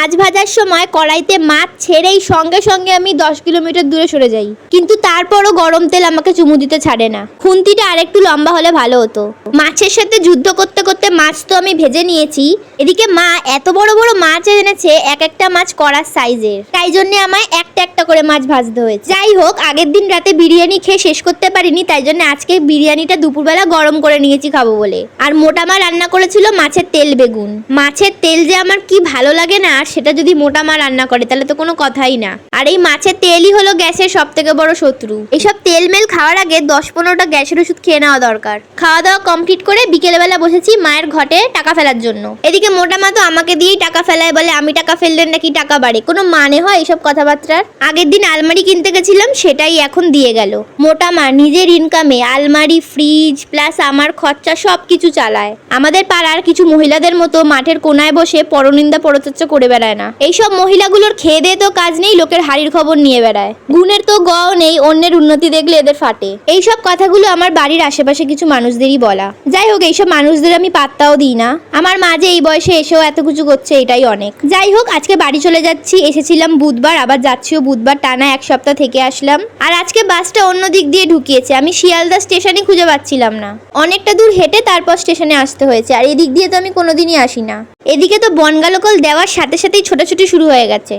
মাছ ভাজার সময় কড়াইতে মাছ ছেড়েই সঙ্গে সঙ্গে আমি 10 কিলোমিটার দূরে সরে যাই, কিন্তু তারপরও গরম তেল আমাকে চুমু দিতে ছাড়ে না। খুন্তিটা আরেকটু লম্বা হলে ভালো হতো। মাছের সাথে যুদ্ধ করতে করতে মাছ তো আমি ভেজে নিয়েছি, এদিকে মা এত বড় বড় মাছ এনেছে, এক একটা মাছ কড়ার সাইজের, তাই জন্য আমায় একটা একটা করে মাছ ভাজতে হয়েছে। যাই হোক, আগের দিন রাতে বিরিয়ানি খেয়ে শেষ করতে পারিনি, তাই জন্য আজকে বিরিয়ানিটা দুপুরবেলা গরম করে নিয়েছি খাবো বলে। আর মোটা মা রান্না করেছিল মাছের তেল বেগুন। মাছের তেল যে আমার কি ভালো লাগে না, আর সেটা যদি মোটা মা রান্না করে তাহলে তো কোনো কথাই না। আর এই মাছের তেলই হলো গ্যাসের সব থেকে বড় শত্রু। এইসব তেল মেল খাওয়ার আগে 10-15টা গ্যাসের ওষুধ খেয়ে নেওয়া দরকার। খাওয়া দাওয়া কমপ্লিট করে বিকেলবেলা বসেছি মায়ের ঘটে টাকা ফেলার জন্য। এদিকে মোটা মা তো আমাকে দিয়েই টাকা ফেলায়, বলে আমি টাকা ফেললে নাকি টাকা বাড়ে। কোনো মানে হয় এইসব কথাবার্তার? আগের দিন আলমারি কিনতে গেছিলাম, সেটাই এখন দিয়ে গেল। মোটা মা নিজের ইনকামে আলমারি, ফ্রিজ প্লাস আমার খরচা সবকিছু চালায়। আমাদের পাড়ার কিছু মহিলাদের মতো মাঠের কোনায় বসে পরনিন্দা পরচর্চা করে বেড়ায় না। এইসব মহিলাগুলোর খেয়ে দিয়ে তো কাজ নেই, লোকের হাড়ির খবর নিয়ে বেড়ায়। গুণের তো গও নেই, অন্যের উন্নতি দেখলে এদের ফাটে। এইসব কথাগুলো আমার বাড়ির আশেপাশে কিছু মানুষদেরই বলা। যাই হোক, এইসব মানুষদের আমি পাত্তাও দিই না। আমার মা যে এই বয়সে এসেও এত কিছু করছে, এটাই অনেক। যাই হোক, আজকে বাড়ি চলে যাচ্ছি। এসেছিলাম বুধবার, আবার যাচ্ছিও বুধবার, টানা 1 সপ্তাহ থেকে আসলাম। আর আজকে বাসটা অন্য দিক দিয়ে ঢুকিয়েছে, আমি শিয়ালদা স্টেশনই খুঁজে পাচ্ছিলাম না। অনেকটা দূর হেঁটে তারপর স্টেশনে আসতে হয়েছে, আর এদিক দিয়ে তো আমি কোনোদিনই আসি না। এদিকে তো বনগালকল দেওয়ার সাথে সাথেই ছোটাছুটি শুরু হয়ে গেছে।